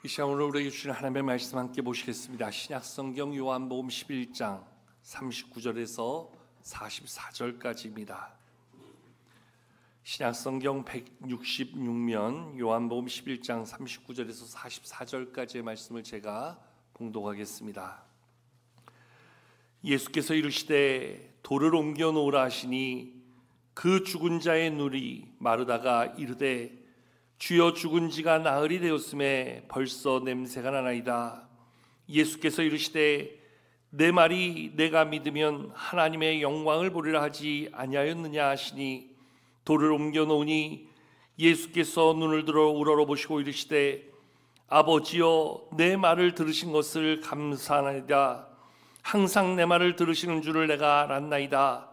이 시간 오늘 우리에게 주신 하나님의 말씀 함께 보시겠습니다. 신약성경 요한복음 11장 39절에서 44절까지입니다. 신약성경 166면 요한복음 11장 39절에서 44절까지의 말씀을 제가 봉독하겠습니다. 예수께서 이르시되 돌을 옮겨 놓으라 하시니 그 죽은 자의 눈이 마르다가 이르되 주여 죽은 지가 나흘이 되었음에 벌써 냄새가 나나이다. 예수께서 이르시되 내 말이 내가 믿으면 하나님의 영광을 보리라 하지 아니하였느냐 하시니 돌을 옮겨 놓으니 예수께서 눈을 들어 우러러보시고 이르시되 아버지여 내 말을 들으신 것을 감사하나이다. 항상 내 말을 들으시는 줄을 내가 알았나이다.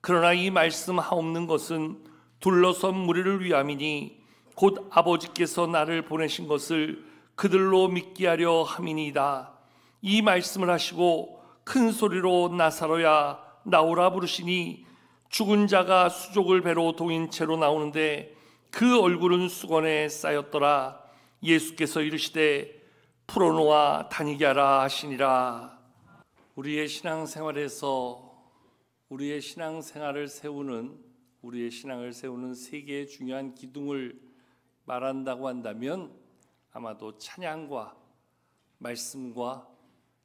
그러나 이 말씀 하옵는 것은 둘러선 무리를 위함이니 곧 아버지께서 나를 보내신 것을 그들로 믿게 하려 함이니이다. 이 말씀을 하시고 큰 소리로 나사로야 나오라 부르시니 죽은 자가 수족을 배로 동인 채로 나오는데 그 얼굴은 수건에 쌓였더라. 예수께서 이르시되 풀어놓아 다니게 하라 하시니라. 우리의 신앙생활에서 우리의 신앙생활을 세우는 우리의 신앙을 세우는 세 개의 중요한 기둥을 말한다고 한다면 아마도 찬양과 말씀과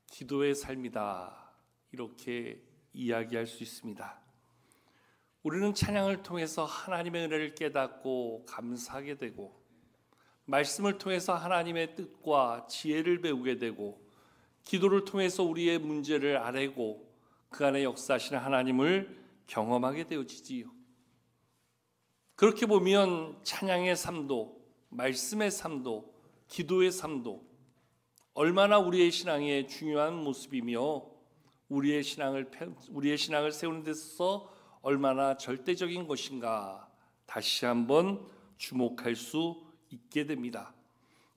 기도의 삶이다, 이렇게 이야기할 수 있습니다. 우리는 찬양을 통해서 하나님의 은혜를 깨닫고 감사하게 되고, 말씀을 통해서 하나님의 뜻과 지혜를 배우게 되고, 기도를 통해서 우리의 문제를 아뢰고 그 안에 역사하시는 하나님을 경험하게 되어지지요. 그렇게 보면 찬양의 삶도, 말씀의 삶도, 기도의 삶도 얼마나 우리의 신앙의 중요한 모습이며 우리의 신앙을 세우는 데 있어서 얼마나 절대적인 것인가 다시 한번 주목할 수 있게 됩니다.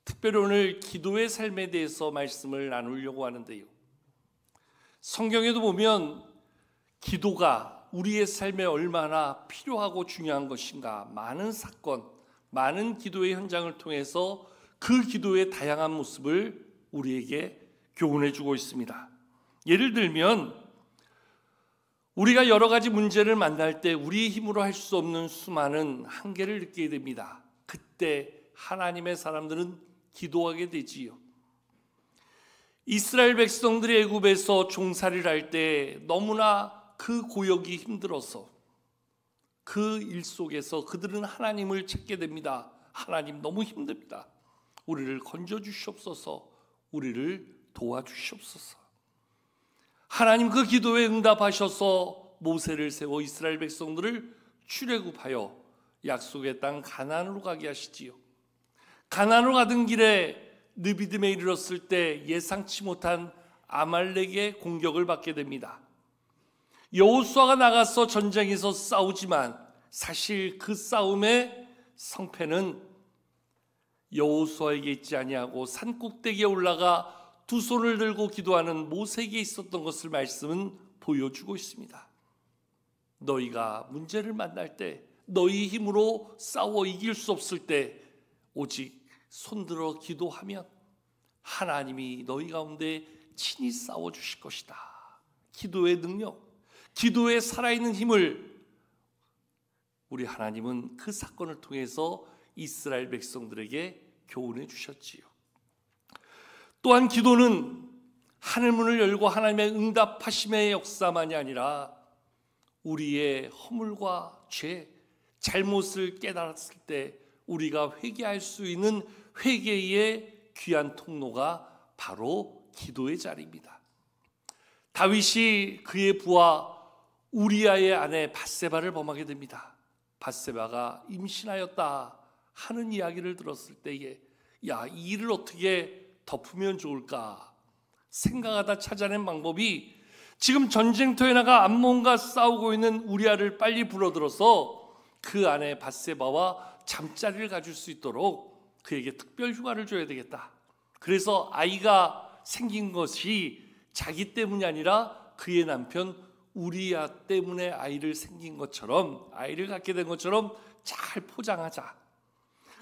특별히 오늘 기도의 삶에 대해서 말씀을 나누려고 하는데요, 성경에도 보면 기도가 우리의 삶에 얼마나 필요하고 중요한 것인가, 많은 사건, 많은 기도의 현장을 통해서 그 기도의 다양한 모습을 우리에게 교훈해 주고 있습니다. 예를 들면 우리가 여러 가지 문제를 만날 때 우리의 힘으로 할 수 없는 수많은 한계를 느끼게 됩니다. 그때 하나님의 사람들은 기도하게 되지요. 이스라엘 백성들이 애굽에서 종살이를 할 때 너무나 그 고역이 힘들어서 그 일 속에서 그들은 하나님을 찾게 됩니다. 하나님 너무 힘듭니다. 우리를 건져주시옵소서, 우리를 도와주시옵소서. 하나님 그 기도에 응답하셔서 모세를 세워 이스라엘 백성들을 출애굽하여 약속의 땅 가나안으로 가게 하시지요. 가나안으로 가던 길에 느비딤에 이르렀을 때 예상치 못한 아말렉의 공격을 받게 됩니다. 여호수아가 나가서 전쟁에서 싸우지만 사실 그 싸움의 성패는 여호수아에게 있지 아니하고 산꼭대기에 올라가 두 손을 들고 기도하는 모세에게 있었던 것을 말씀은 보여주고 있습니다. 너희가 문제를 만날 때, 너희 힘으로 싸워 이길 수 없을 때 오직 손들어 기도하면 하나님이 너희 가운데 친히 싸워주실 것이다. 기도의 능력, 기도의 살아있는 힘을 우리 하나님은 그 사건을 통해서 이스라엘 백성들에게 교훈해 주셨지요. 또한 기도는 하늘문을 열고 하나님의 응답하심의 역사만이 아니라 우리의 허물과 죄, 잘못을 깨달았을 때 우리가 회개할 수 있는 회개의 귀한 통로가 바로 기도의 자리입니다. 다윗이 그의 부하 우리아의 아내 밧세바를 범하게 됩니다. 밧세바가 임신하였다 하는 이야기를 들었을 때에 이 일을 어떻게 덮으면 좋을까 생각하다 찾아낸 방법이 지금 전쟁터에 나가 암몬과 싸우고 있는 우리아를 빨리 불러들어서 그 아내 밧세바와 잠자리를 가질 수 있도록 그에게 특별 휴가를 줘야 되겠다. 그래서 아이가 생긴 것이 자기 때문이 아니라 그의 남편 우리아 때문에 아이를 갖게 된 것처럼 잘 포장하자.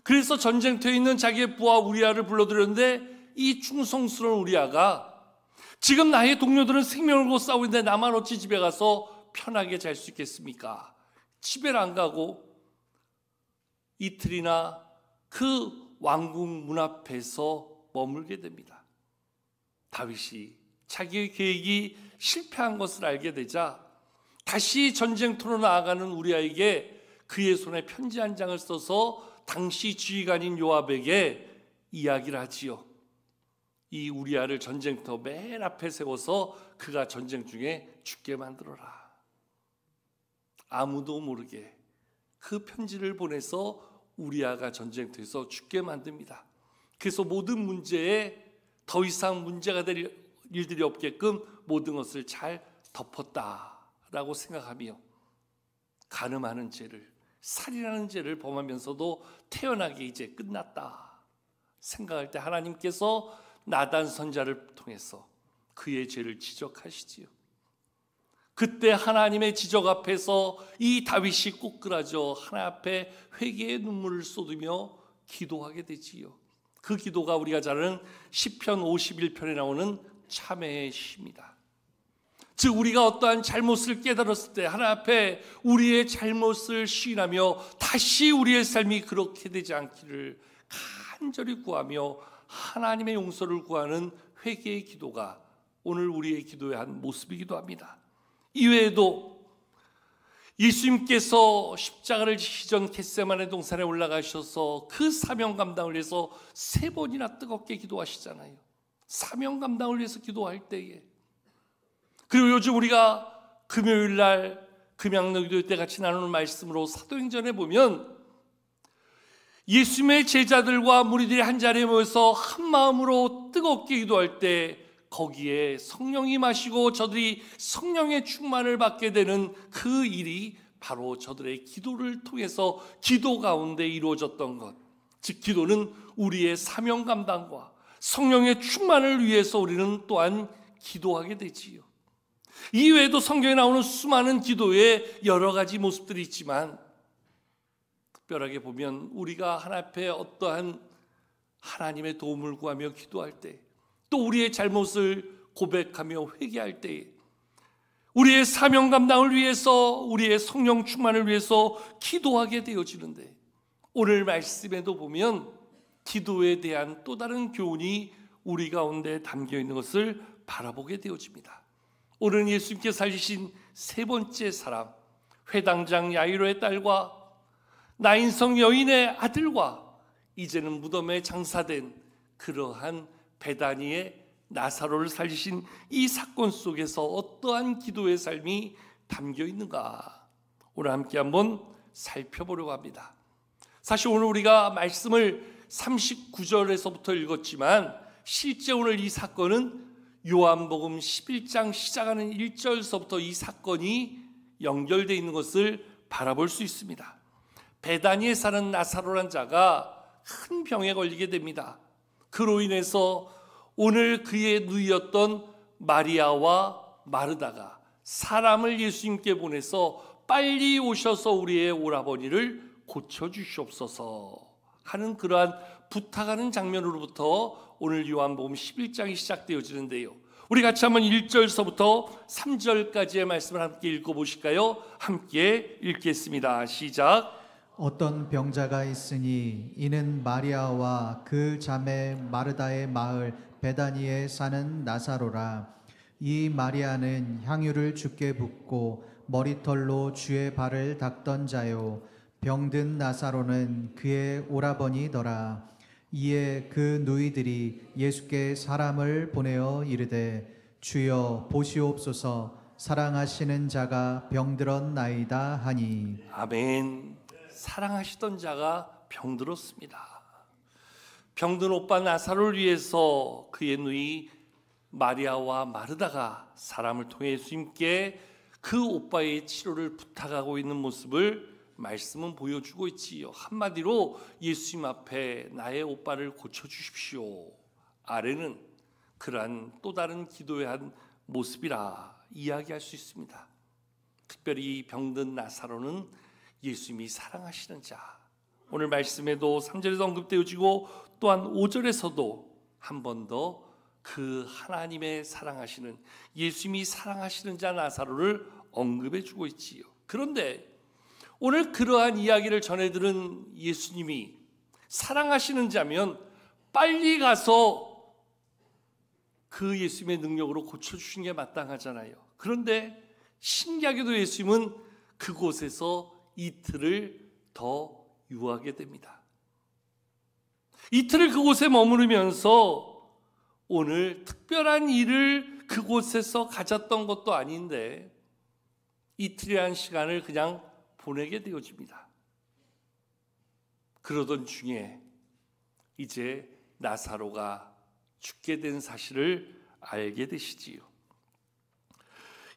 그래서 전쟁터에 있는 자기의 부하 우리아를 불러들였는데 이 충성스러운 우리아가 지금 나의 동료들은 생명을 걸고 싸우고 있는데 나만 어찌 집에 가서 편하게 잘 수 있겠습니까? 집에를 안 가고 이틀이나 그 왕궁 문 앞에서 머물게 됩니다. 다윗이 자기의 계획이 실패한 것을 알게 되자 다시 전쟁터로 나아가는 우리아에게 그의 손에 편지 한 장을 써서 당시 지휘관인 요압에게 이야기를 하지요. 이 우리아를 전쟁터 맨 앞에 세워서 그가 전쟁 중에 죽게 만들어라. 아무도 모르게 그 편지를 보내서 우리아가 전쟁터에서 죽게 만듭니다. 그래서 모든 문제에 더 이상 문제가 될 일들이 없게끔 모든 것을 잘 덮었다라고 생각하며 간음하는 죄를, 살인하는 죄를 범하면서도 태연하게 이제 끝났다 생각할 때 하나님께서 나단 선지자를 통해서 그의 죄를 지적하시지요. 그때 하나님의 지적 앞에서 이 다윗이 꼬꾸라져 하나님 앞에 회개의 눈물을 쏟으며 기도하게 되지요. 그 기도가 우리가 잘 아는 시편 51편에 나오는 참회의 시입니다. 즉 우리가 어떠한 잘못을 깨달았을 때 하나님 앞에 우리의 잘못을 시인하며 다시 우리의 삶이 그렇게 되지 않기를 간절히 구하며 하나님의 용서를 구하는 회개의 기도가 오늘 우리의 기도의 한 모습이기도 합니다. 이외에도 예수님께서 십자가를 지시기 전 겟세마네 동산에 올라가셔서 그 사명 감당을 위해서 3번이나 뜨겁게 기도하시잖아요. 사명 감당을 위해서 기도할 때에, 그리고 요즘 우리가 금요일날 금양로 기도 때 같이 나누는 말씀으로 사도행전에 보면 예수님의 제자들과 무리들이 한 자리에 모여서 한 마음으로 뜨겁게 기도할 때 거기에 성령이 임하시고 저들이 성령의 충만을 받게 되는 그 일이 바로 저들의 기도를 통해서 기도 가운데 이루어졌던 것. 즉 기도는 우리의 사명 감당과 성령의 충만을 위해서 우리는 또한 기도하게 되지요. 이외에도 성경에 나오는 수많은 기도의 여러 가지 모습들이 있지만 특별하게 보면 우리가 하나님 앞에 어떠한 하나님의 도움을 구하며 기도할 때, 또 우리의 잘못을 고백하며 회개할 때에 우리의 사명 감당을 위해서, 우리의 성령 충만을 위해서 기도하게 되어지는데, 오늘 말씀에도 보면 기도에 대한 또 다른 교훈이 우리 가운데 담겨 있는 것을 바라보게 되어집니다. 오늘은 예수님께서 살리신 3번째 사람, 회당장 야이로의 딸과 나인성 여인의 아들과 이제는 무덤에 장사된 그러한 베다니의 나사로를 살리신 이 사건 속에서 어떠한 기도의 삶이 담겨 있는가, 오늘 함께 한번 살펴보려고 합니다. 사실 오늘 우리가 말씀을 39절에서부터 읽었지만 실제 오늘 이 사건은 요한복음 11장 시작하는 1절서부터 이 사건이 연결되어 있는 것을 바라볼 수 있습니다. 베다니에 사는 나사로란 자가 큰 병에 걸리게 됩니다. 그로 인해서 오늘 그의 누이였던 마리아와 마르다가 사람을 예수님께 보내서 빨리 오셔서 우리의 오라버니를 고쳐주시옵소서 하는 그러한 부탁하는 장면으로부터 오늘 요한복음 11장이 시작되어지는데요. 우리 같이 한번 1절서부터 3절까지의 말씀을 함께 읽어보실까요? 함께 읽겠습니다. 시작. 어떤 병자가 있으니 이는 마리아와 그 자매 마르다의 마을 베다니에 사는 나사로라. 이 마리아는 향유를 주께 붓고 머리털로 주의 발을 닦던 자요, 병든 나사로는 그의 오라버니더라. 이에 그 누이들이 예수께 사람을 보내어 이르되 주여 보시옵소서, 사랑하시는 자가 병들었나이다 하니. 아멘. 사랑하시던 자가 병들었습니다. 병든 오빠 나사로를 위해서 그의 누이 마리아와 마르다가 사람을 통해 예수님께 그 오빠의 치료를 부탁하고 있는 모습을 말씀은 보여주고 있지요. 한마디로 예수님 앞에 나의 오빠를 고쳐주십시오, 아래는 그러한 또 다른 기도의 한 모습이라 이야기할 수 있습니다. 특별히 병든 나사로는 예수님이 사랑하시는 자, 오늘 말씀에도 3절에서 언급되어지고 또한 5절에서도 한 번 더 그 하나님의 사랑하시는, 예수님이 사랑하시는 자 나사로를 언급해 주고 있지요. 그런데 오늘 그러한 이야기를 전해들은 예수님이 사랑하시는 자면 빨리 가서 그 예수님의 능력으로 고쳐주신 게 마땅하잖아요. 그런데 신기하게도 예수님은 그곳에서 이틀을 더 유하게 됩니다. 이틀을 그곳에 머무르면서 오늘 특별한 일을 그곳에서 가졌던 것도 아닌데 이틀이라는 시간을 그냥 보내게 되어집니다. 그러던 중에 이제 나사로가 죽게 된 사실을 알게 되시지요.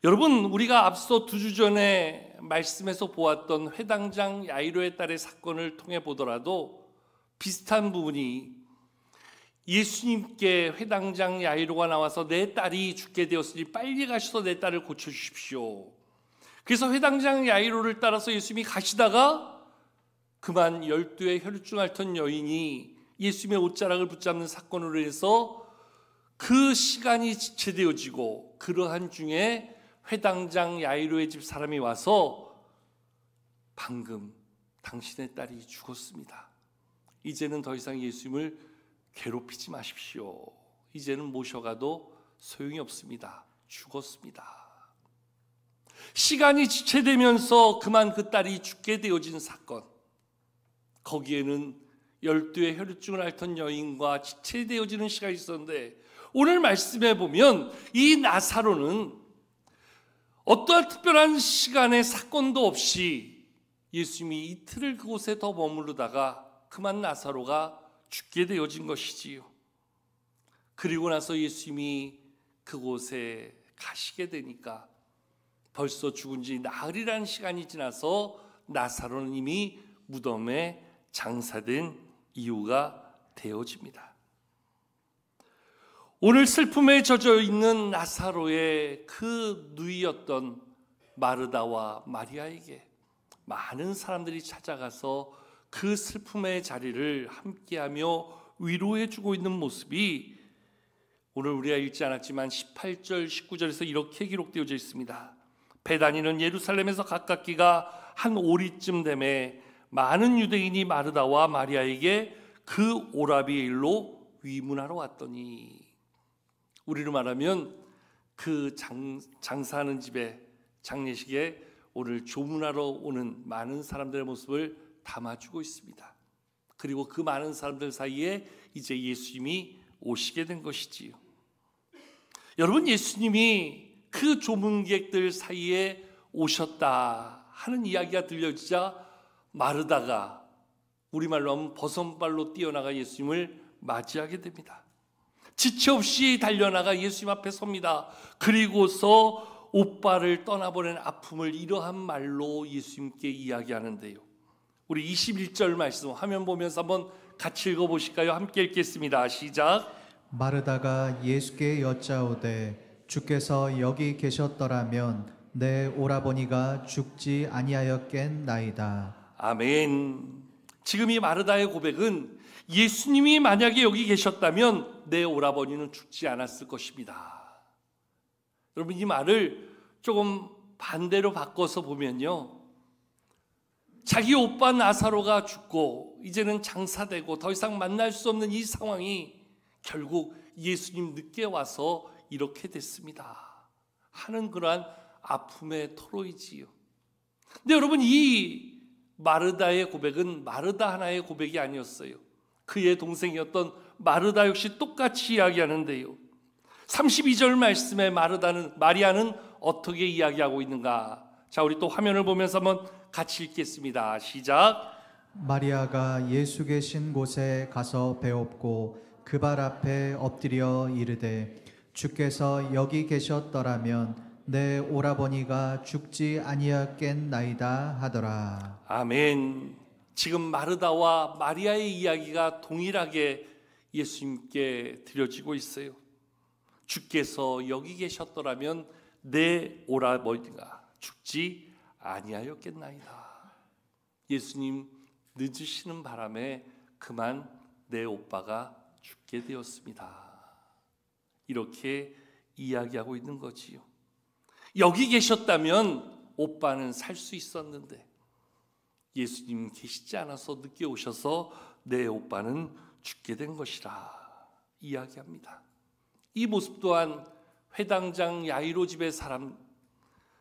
여러분, 우리가 앞서 2주 전에 말씀에서 보았던 회당장 야이로의 딸의 사건을 통해 보더라도 비슷한 부분이 예수님께 회당장 야이로가 나와서 내 딸이 죽게 되었으니 빨리 가셔서 내 딸을 고쳐주십시오. 그래서 회당장 야이로를 따라서 예수님이 가시다가 그만 12의 혈루증 앓던 여인이 예수님의 옷자락을 붙잡는 사건으로 해서 그 시간이 지체되어지고 그러한 중에 회당장 야이로의 집 사람이 와서 방금 당신의 딸이 죽었습니다. 이제는 더 이상 예수님을 괴롭히지 마십시오. 이제는 모셔가도 소용이 없습니다. 죽었습니다. 시간이 지체되면서 그만 그 딸이 죽게 되어진 사건, 거기에는 12의 혈루증을 앓던 여인과 지체되어지는 시간이 있었는데 오늘 말씀에 보면 이 나사로는 어떠한 특별한 시간의 사건도 없이 예수님이 이틀을 그곳에 더 머무르다가 그만 나사로가 죽게 되어진 것이지요. 그리고 나서 예수님이 그곳에 가시게 되니까 벌써 죽은 지 나흘이라는 시간이 지나서 나사로는 이미 무덤에 장사된 이유가 되어집니다. 오늘 슬픔에 젖어 있는 나사로의 그 누이였던 마르다와 마리아에게 많은 사람들이 찾아가서 그 슬픔의 자리를 함께하며 위로해주고 있는 모습이 오늘 우리가 읽지 않았지만 18절, 19절에서 이렇게 기록되어져 있습니다. 베다니는 예루살렘에서 가깝기가 한 오리쯤 되매 많은 유대인이 마르다와 마리아에게 그 오라비의 일로 위문하러 왔더니, 우리로 말하면 그 장사하는 집에 장례식에 오늘 조문하러 오는 많은 사람들의 모습을 담아주고 있습니다. 그리고 그 많은 사람들 사이에 이제 예수님이 오시게 된 것이지요. 여러분, 예수님이 그 조문객들 사이에 오셨다 하는 이야기가 들려지자 마르다가 우리말로 하면 버선발로 뛰어나가 예수님을 맞이하게 됩니다. 지체 없이 달려나가 예수님 앞에 섭니다. 그리고서 오빠를 떠나보낸 아픔을 이러한 말로 예수님께 이야기하는데요. 우리 21절 말씀 화면 보면서 한번 같이 읽어보실까요? 함께 읽겠습니다. 시작. 마르다가 예수께 여짜오되 주께서 여기 계셨더라면 내 오라버니가 죽지 아니하였겠나이다. 아멘. 지금 이 마르다의 고백은 예수님이 만약에 여기 계셨다면 내 오라버니는 죽지 않았을 것입니다. 여러분, 이 말을 조금 반대로 바꿔서 보면요, 자기 오빠 나사로가 죽고 이제는 장사되고 더 이상 만날 수 없는 이 상황이 결국 예수님 늦게 와서 이렇게 됐습니다 하는 그러한 아픔의 토로이지요. 근데 여러분, 이 마르다의 고백은 마르다 하나의 고백이 아니었어요. 그의 동생이었던 마르다 역시 똑같이 이야기하는데요. 32절 말씀에 마리아는 어떻게 이야기하고 있는가? 자, 우리 또 화면을 보면서 한번 같이 읽겠습니다. 시작. 마리아가 예수 계신 곳에 가서 배웠고 그 발 앞에 엎드려 이르되 주께서 여기 계셨더라면 내 오라버니가 죽지 아니하였겠나이다 하더라. 아멘. 지금 마르다와 마리아의 이야기가 동일하게 예수님께 드려지고 있어요. 주께서 여기 계셨더라면 내 오라버니가 죽지 아니하였겠나이다. 예수님 늦으시는 바람에 그만 내 오빠가 죽게 되었습니다. 이렇게 이야기하고 있는 거지요. 여기 계셨다면 오빠는 살 수 있었는데 예수님 계시지 않아서 늦게 오셔서 내 오빠는 죽게 된 것이라 이야기합니다. 이 모습 또한 회당장 야이로 집의 사람,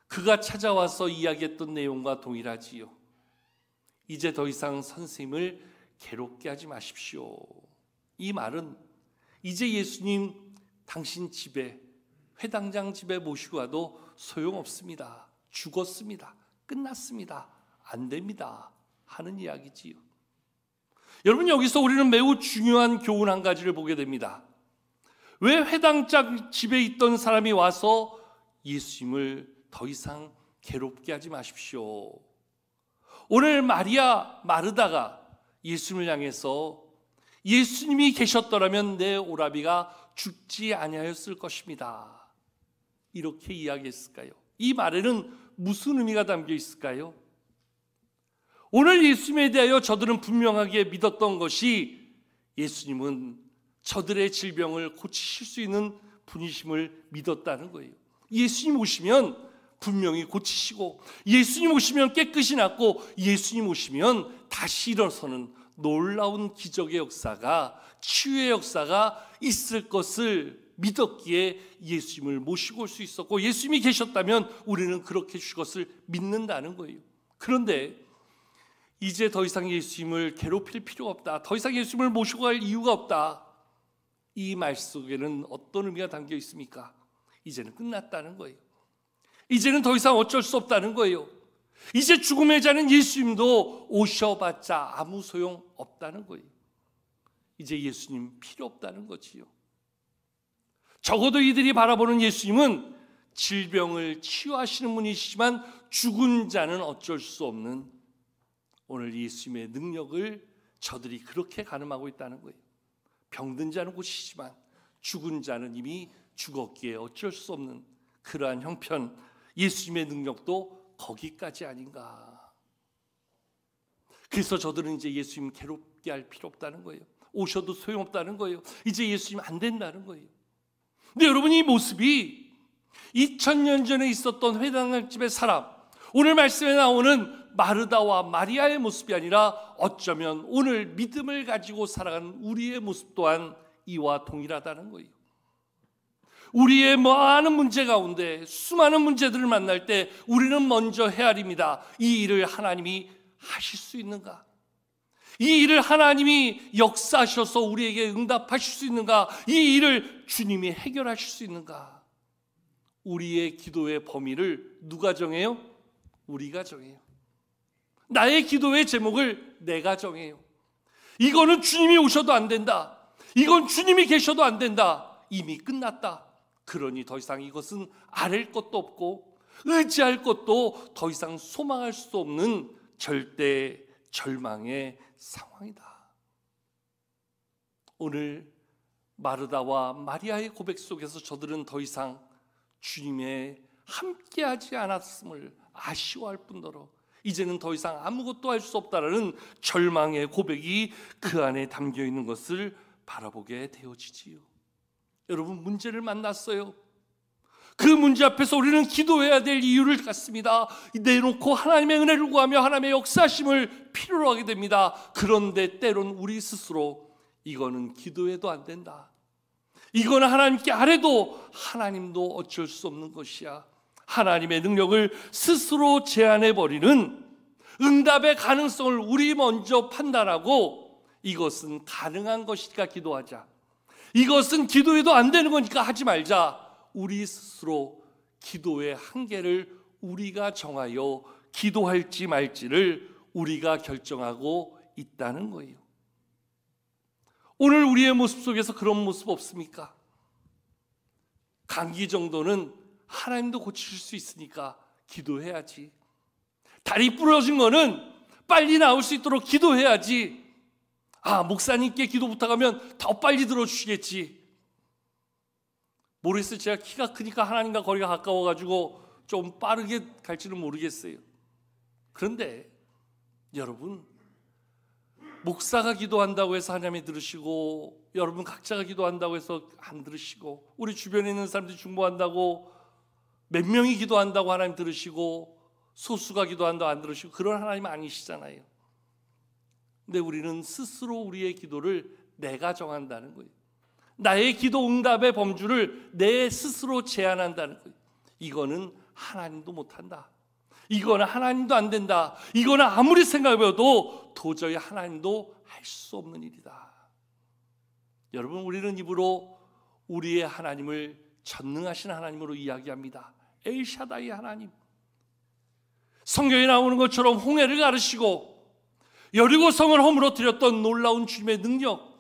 그가 찾아와서 이야기했던 내용과 동일하지요. 이제 더 이상 선생님을 괴롭게 하지 마십시오. 이 말은 이제 예수님 당신 집에, 회당장 집에 모시고 와도 소용없습니다. 죽었습니다. 끝났습니다. 안 됩니다. 하는 이야기지요. 여러분, 여기서 우리는 매우 중요한 교훈 한 가지를 보게 됩니다. 왜 회당장 집에 있던 사람이 와서 예수님을 더 이상 괴롭게 하지 마십시오. 오늘 마리아 마르다가 예수님을 향해서 예수님이 계셨더라면 내 오라비가 죽지 아니하였을 것입니다. 이렇게 이야기했을까요? 이 말에는 무슨 의미가 담겨 있을까요? 오늘 예수님에 대하여 저들은 분명하게 믿었던 것이 예수님은 저들의 질병을 고치실 수 있는 분이심을 믿었다는 거예요. 예수님 오시면 분명히 고치시고, 예수님 오시면 깨끗이 낫고, 예수님 오시면 다시 일어서는 놀라운 기적의 역사가, 치유의 역사가 있을 것을 믿었기에 예수님을 모시고 올 수 있었고, 예수님이 계셨다면 우리는 그렇게 주실 것을 믿는다는 거예요. 그런데 이제 더 이상 예수님을 괴롭힐 필요가 없다, 더 이상 예수님을 모시고 갈 이유가 없다, 이 말 속에는 어떤 의미가 담겨 있습니까? 이제는 끝났다는 거예요. 이제는 더 이상 어쩔 수 없다는 거예요. 이제 죽음의 자는 예수님도 오셔봤자 아무 소용 없다는 거예요. 이제 예수님 필요 없다는 거지요. 적어도 이들이 바라보는 예수님은 질병을 치유하시는 분이시지만 죽은 자는 어쩔 수 없는, 오늘 예수님의 능력을 저들이 그렇게 가늠하고 있다는 거예요. 병든 자는 고치시지만 죽은 자는 이미 죽었기에 어쩔 수 없는 그러한 형편, 예수님의 능력도 거기까지 아닌가. 그래서 저들은 이제 예수님 괴롭게 할 필요 없다는 거예요. 오셔도 소용없다는 거예요. 이제 예수님 안 된다는 거예요. 근데 여러분, 이 모습이 2000년 전에 있었던 회당집의 사람, 오늘 말씀에 나오는 마르다와 마리아의 모습이 아니라 어쩌면 오늘 믿음을 가지고 살아가는 우리의 모습 또한 이와 동일하다는 거예요. 우리의 많은 문제 가운데 수많은 문제들을 만날 때 우리는 먼저 헤아립니다. 이 일을 하나님이 하실 수 있는가? 이 일을 하나님이 역사하셔서 우리에게 응답하실 수 있는가? 이 일을 주님이 해결하실 수 있는가? 우리의 기도의 범위를 누가 정해요? 우리가 정해요. 나의 기도의 제목을 내가 정해요. 이거는 주님이 오셔도 안 된다, 이건 주님이 계셔도 안 된다, 이미 끝났다. 그러니 더 이상 이것은 아랠 것도 없고 의지할 것도 더 이상 소망할 수 없는 절대 절망의 상황이다. 오늘 마르다와 마리아의 고백 속에서 저들은 더 이상 주님의 함께하지 않았음을 아쉬워할 뿐더러 이제는 더 이상 아무것도 할 수 없다라는 절망의 고백이 그 안에 담겨 있는 것을 바라보게 되어지지요. 여러분, 문제를 만났어요. 그 문제 앞에서 우리는 기도해야 될 이유를 갖습니다. 내놓고 하나님의 은혜를 구하며 하나님의 역사심을 필요로 하게 됩니다. 그런데 때론 우리 스스로 이거는 기도해도 안 된다, 이거는 하나님께 아뢰도 하나님도 어쩔 수 없는 것이야, 하나님의 능력을 스스로 제한해버리는 응답의 가능성을 우리 먼저 판단하고 이것은 가능한 것이니까 기도하자, 이것은 기도해도 안 되는 거니까 하지 말자, 우리 스스로 기도의 한계를 우리가 정하여 기도할지 말지를 우리가 결정하고 있다는 거예요. 오늘 우리의 모습 속에서 그런 모습 없습니까? 감기 정도는 하나님도 고칠 수 있으니까 기도해야지. 다리 부러진 거는 빨리 나올 수 있도록 기도해야지. 목사님께 기도 부탁하면 더 빨리 들어주시겠지. 모르겠어요. 제가 키가 크니까 하나님과 거리가 가까워가지고 좀 빠르게 갈지는 모르겠어요. 그런데 여러분, 목사가 기도한다고 해서 하나님이 들으시고, 여러분 각자가 기도한다고 해서 안 들으시고, 우리 주변에 있는 사람들이 중보한다고 몇 명이 기도한다고 하나님 들으시고, 소수가 기도한다고 안 들으시고, 그런 하나님 아니시잖아요. 근데 우리는 스스로 우리의 기도를 내가 정한다는 거예요. 나의 기도 응답의 범주를 내 스스로 제한한다는 거예요. 이거는 하나님도 못한다, 이거는 하나님도 안 된다, 이거는 아무리 생각해봐도 도저히 하나님도 할 수 없는 일이다. 여러분, 우리는 입으로 우리의 하나님을 전능하신 하나님으로 이야기합니다. 엘샤다이 하나님, 성경에 나오는 것처럼 홍해를 가르시고 여리고성을 허물어뜨렸던 놀라운 주님의 능력,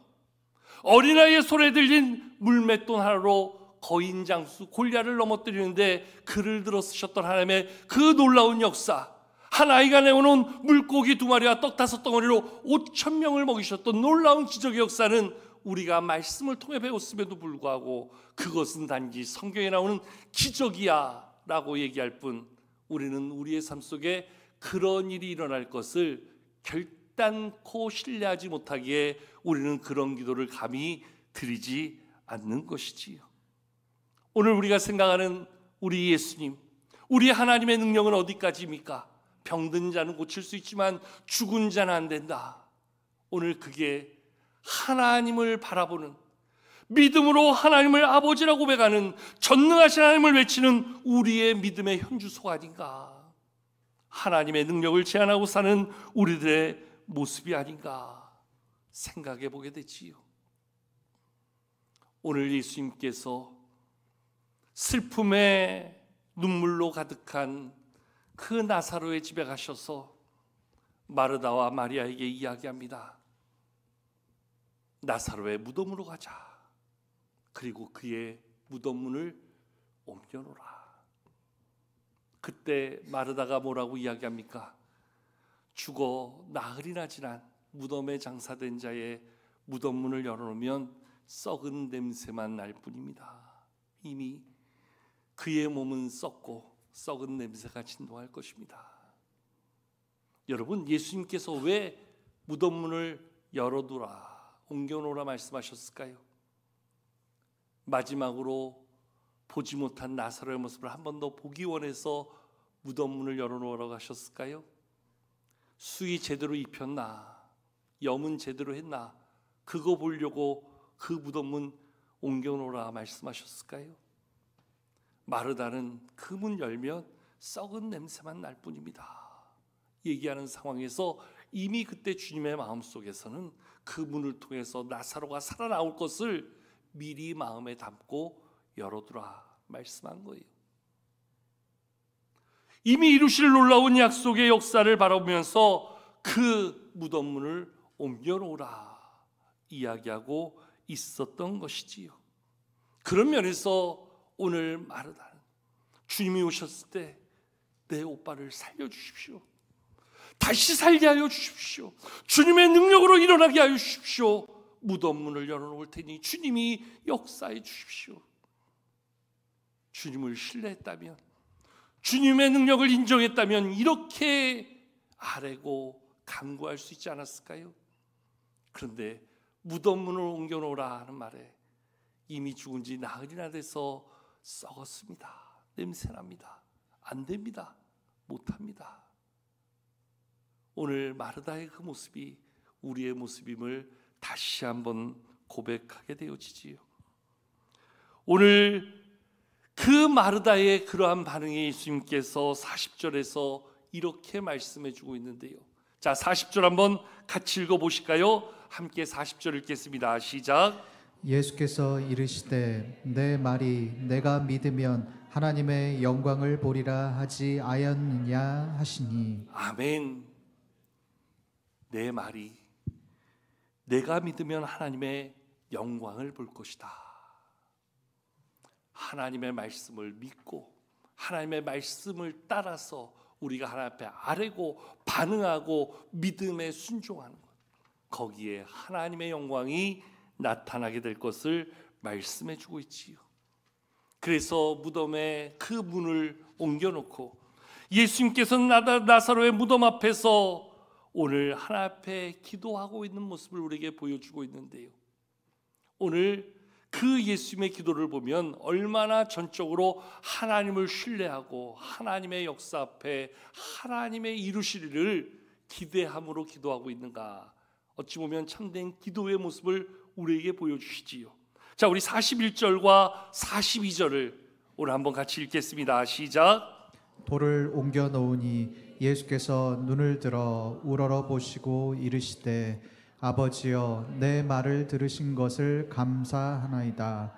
어린아이의 손에 들린 물맷돈 하나로 거인 장수 골리앗을 넘어뜨리는데 그를 들어 쓰셨던 하나님의 그 놀라운 역사, 한 아이가 내어놓은 물고기 2마리와 떡 5덩어리로 5,000명을 먹이셨던 놀라운 기적의 역사는 우리가 말씀을 통해 배웠음에도 불구하고 그것은 단지 성경에 나오는 기적이야 라고 얘기할 뿐, 우리는 우리의 삶 속에 그런 일이 일어날 것을 결단코 신뢰하지 못하기에 우리는 그런 기도를 감히 드리지 않는 것이지요. 오늘 우리가 생각하는 우리 예수님, 우리 하나님의 능력은 어디까지입니까? 병든 자는 고칠 수 있지만 죽은 자는 안 된다. 오늘 그게 하나님을 바라보는, 믿음으로 하나님을 아버지라고 고백하는, 전능하신 하나님을 외치는 우리의 믿음의 현주소가 아닌가, 하나님의 능력을 제한하고 사는 우리들의 모습이 아닌가 생각해 보게 되지요. 오늘 예수님께서 슬픔의 눈물로 가득한 그 나사로의 집에 가셔서 마르다와 마리아에게 이야기합니다. 나사로의 무덤으로 가자. 그리고 그의 무덤문을 옮겨놓으라. 그때 마르다가 뭐라고 이야기합니까? 죽어 나흘이나 지난 무덤에 장사된 자의 무덤문을 열어놓으면 썩은 냄새만 날 뿐입니다. 이미 그의 몸은 썩고 썩은 냄새가 진동할 것입니다. 여러분, 예수님께서 왜 무덤문을 열어두라, 옮겨놓으라 말씀하셨을까요? 마지막으로 보지 못한 나사로의 모습을 한 번 더 보기 원해서 무덤문을 열어놓으라고 하셨을까요? 수의 제대로 입혔나, 염은 제대로 했나, 그거 보려고 그 무덤문 옮겨놓으라 말씀하셨을까요? 마르다는 그 문 열면 썩은 냄새만 날 뿐입니다 얘기하는 상황에서 이미 그때 주님의 마음속에서는 그 문을 통해서 나사로가 살아나올 것을 미리 마음에 담고 열어두라 말씀한 거예요. 이미 이루실 놀라운 약속의 역사를 바라보면서 그 무덤문을 옮겨놓으라 이야기하고 있었던 것이지요. 그런 면에서 오늘 마르다는 주님이 오셨을 때 내 오빠를 살려주십시오, 다시 살게 하여 주십시오, 주님의 능력으로 일어나게 하여 주십시오, 무덤문을 열어놓을 테니 주님이 역사해 주십시오. 주님을 신뢰했다면, 주님의 능력을 인정했다면 이렇게 아뢰고 간구할 수 있지 않았을까요? 그런데 무덤문을 옮겨놓으라 하는 말에 이미 죽은 지 나흘이나 돼서 썩었습니다, 냄새납니다, 안 됩니다, 못합니다. 오늘 마르다의 그 모습이 우리의 모습임을 다시 한번 고백하게 되어지지요. 오늘 그 마르다의 그러한 반응에 예수님께서 40절에서 이렇게 말씀해 주고 있는데요. 자, 40절 한번 같이 읽어보실까요? 함께 40절 읽겠습니다. 시작. 예수께서 이르시되 내 말이 내가 믿으면 하나님의 영광을 보리라 하지 아였느냐 하시니. 아멘. 내 말이 내가 믿으면 하나님의 영광을 볼 것이다. 하나님의 말씀을 믿고 하나님의 말씀을 따라서 우리가 하나님 앞에 아뢰고 반응하고 믿음에 순종하는 것, 거기에 하나님의 영광이 나타나게 될 것을 말씀해 주고 있지요. 그래서 무덤에 그 문을 옮겨놓고 예수님께서는 나사로의 무덤 앞에서 오늘 하나님 앞에 기도하고 있는 모습을 우리에게 보여주고 있는데요. 오늘 그 예수님의 기도를 보면 얼마나 전적으로 하나님을 신뢰하고 하나님의 역사 앞에 하나님의 이루실 일을 기대함으로 기도하고 있는가. 어찌 보면 참된 기도의 모습을 우리에게 보여주시지요. 자, 우리 41절과 42절을 오늘 한번 같이 읽겠습니다. 시작. 돌을 옮겨 놓으니 예수께서 눈을 들어 우러러 보시고 이르시되 아버지여 내 말을 들으신 것을 감사하나이다.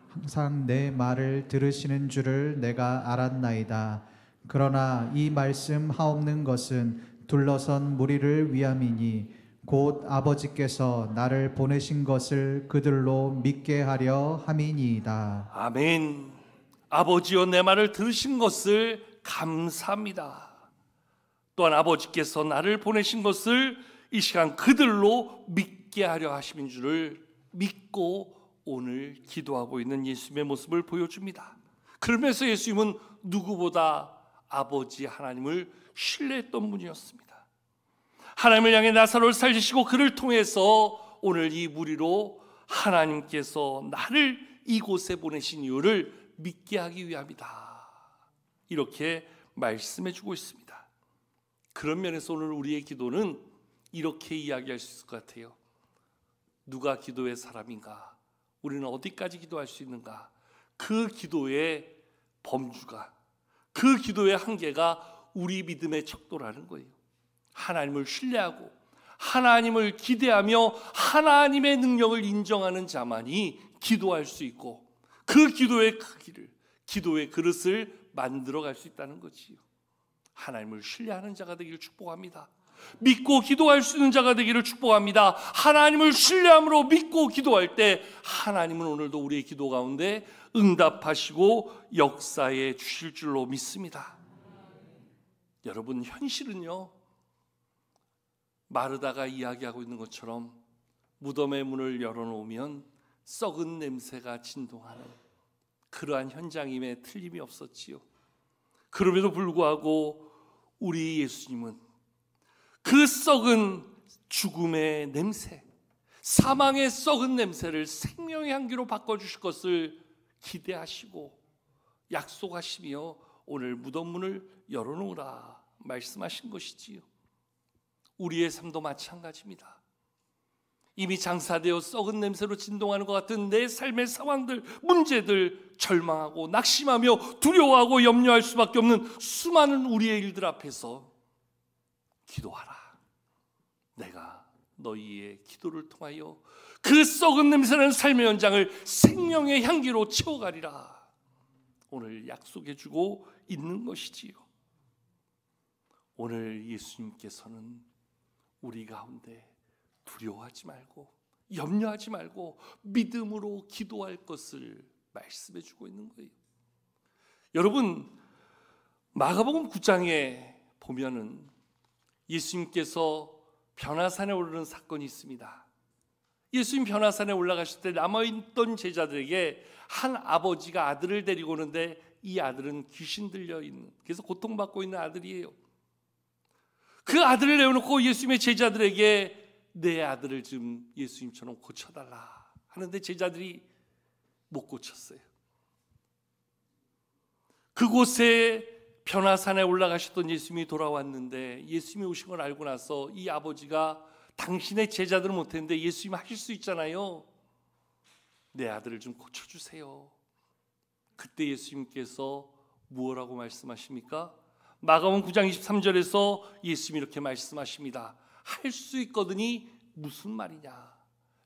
항상 내 말을 들으시는 줄을 내가 알았나이다. 그러나 이 말씀 하옵는 것은 둘러선 무리를 위함이니 곧 아버지께서 나를 보내신 것을 그들로 믿게 하려 함이니이다. 아멘. 아버지여 내 말을 들으신 것을 감사합니다. 또한 아버지께서 나를 보내신 것을 이 시간 그들로 믿게 하려 하심인 줄을 믿고 오늘 기도하고 있는 예수님의 모습을 보여줍니다. 그러면서 예수님은 누구보다 아버지 하나님을 신뢰했던 분이었습니다. 하나님을 향해 나사로를 살리시고 그를 통해서 오늘 이 무리로 하나님께서 나를 이곳에 보내신 이유를 믿게 하기 위함이다. 이렇게 말씀해 주고 있습니다. 그런 면에서 오늘 우리의 기도는 이렇게 이야기할 수 있을 것 같아요. 누가 기도의 사람인가? 우리는 어디까지 기도할 수 있는가? 그 기도의 범주가, 그 기도의 한계가 우리 믿음의 척도라는 거예요. 하나님을 신뢰하고 하나님을 기대하며 하나님의 능력을 인정하는 자만이 기도할 수 있고 그 기도의 크기를, 기도의 그릇을 만들어갈 수 있다는 거지요. 하나님을 신뢰하는 자가 되기를 축복합니다. 믿고 기도할 수 있는 자가 되기를 축복합니다. 하나님을 신뢰함으로 믿고 기도할 때 하나님은 오늘도 우리의 기도 가운데 응답하시고 역사에 주실 줄로 믿습니다. 여러분, 현실은요, 마르다가 이야기하고 있는 것처럼 무덤의 문을 열어놓으면 썩은 냄새가 진동하는 그러한 현장임에 틀림이 없었지요. 그럼에도 불구하고 우리 예수님은 그 썩은 죽음의 냄새, 사망의 썩은 냄새를 생명의 향기로 바꿔주실 것을 기대하시고 약속하시며 오늘 무덤 문을 열어놓으라 말씀하신 것이지요. 우리의 삶도 마찬가지입니다. 이미 장사되어 썩은 냄새로 진동하는 것 같은 내 삶의 상황들, 문제들, 절망하고 낙심하며 두려워하고 염려할 수밖에 없는 수많은 우리의 일들 앞에서 기도하라. 내가 너희의 기도를 통하여 그 썩은 냄새나는 삶의 현장을 생명의 향기로 채워가리라. 오늘 약속해주고 있는 것이지요. 오늘 예수님께서는 우리 가운데 두려워하지 말고 염려하지 말고 믿음으로 기도할 것을 말씀해주고 있는 거예요. 여러분, 마가복음 9장에 보면은 예수님께서 변화산에 오르는 사건이 있습니다. 예수님 변화산에 올라가실 때 남아있던 제자들에게 한 아버지가 아들을 데리고 오는데 이 아들은 귀신 들려 있는, 그래서 고통받고 있는 아들이에요. 그 아들을 내어놓고 예수님의 제자들에게 내 아들을 좀 예수님처럼 고쳐달라 하는데 제자들이 못 고쳤어요. 그곳에 변화산에 올라가셨던 예수님이 돌아왔는데 예수님이 오신 걸 알고 나서 이 아버지가 당신의 제자들은 못했는데 예수님 하실 수 있잖아요. 내 아들을 좀 고쳐주세요. 그때 예수님께서 무엇라고 말씀하십니까? 마가복음 9장 23절에서 예수님이 이렇게 말씀하십니다. 할 수 있거든이 무슨 말이냐?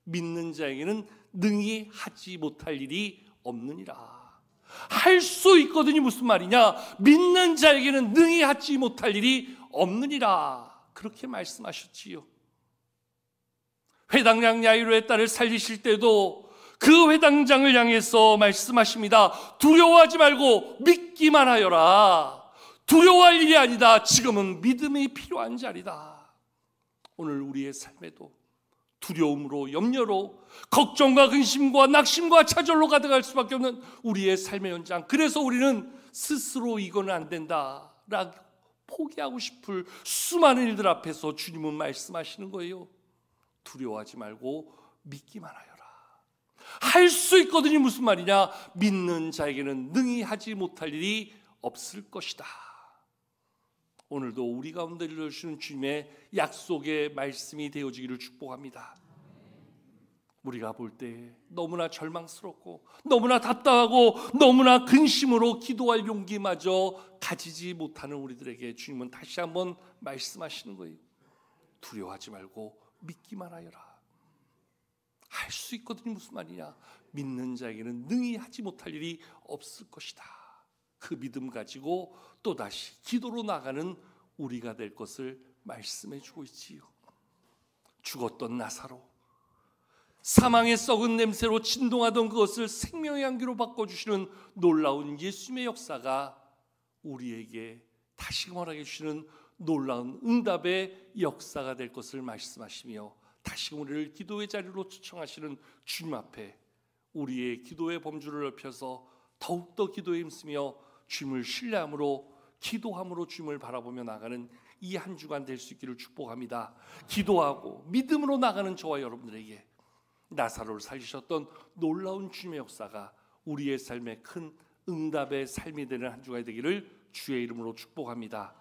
믿는 자에게는 능히 하지 못할 일이 없느니라. 할 수 있거든이 무슨 말이냐? 믿는 자에게는 능히 하지 못할 일이 없느니라. 그렇게 말씀하셨지요. 회당장 야이로의 딸을 살리실 때도 그 회당장을 향해서 말씀하십니다. 두려워하지 말고 믿기만 하여라. 두려워할 일이 아니다. 지금은 믿음이 필요한 자리다. 오늘 우리의 삶에도 두려움으로, 염려로, 걱정과 근심과 낙심과 좌절로 가득할 수밖에 없는 우리의 삶의 현장. 그래서 우리는 스스로 이거는 안 된다라고 포기하고 싶을 수많은 일들 앞에서 주님은 말씀하시는 거예요. 두려워하지 말고 믿기만 하여라. 할 수 있거든요. 무슨 말이냐? 믿는 자에게는 능히 하지 못할 일이 없을 것이다. 오늘도 우리 가운데 이루어주시는 주님의 약속의 말씀이 되어지기를 축복합니다. 우리가 볼 때 너무나 절망스럽고 너무나 답답하고 너무나 근심으로 기도할 용기마저 가지지 못하는 우리들에게 주님은 다시 한번 말씀하시는 거예요. 두려워하지 말고 믿기만 하여라. 할 수 있거든요. 무슨 말이냐? 믿는 자에게는 능히 하지 못할 일이 없을 것이다. 그 믿음 가지고 또다시 기도로 나가는 우리가 될 것을 말씀해 주고 있지요. 죽었던 나사로, 사망의 썩은 냄새로 진동하던 그것을 생명의 향기로 바꿔주시는 놀라운 예수님의 역사가 우리에게 다시금 허락해 주시는 놀라운 응답의 역사가 될 것을 말씀하시며 다시금 우리를 기도의 자리로 초청하시는 주님 앞에 우리의 기도의 범주를 넓혀서 더욱더 기도에 힘쓰며 주님을 신뢰함으로 기도함으로 주님을 바라보며 나가는 이 한 주간 될 수 있기를 축복합니다. 기도하고 믿음으로 나가는 저와 여러분들에게 나사로를 살리셨던 놀라운 주님의 역사가 우리의 삶에 큰 응답의 삶이 되는 한 주가 되기를 주의 이름으로 축복합니다.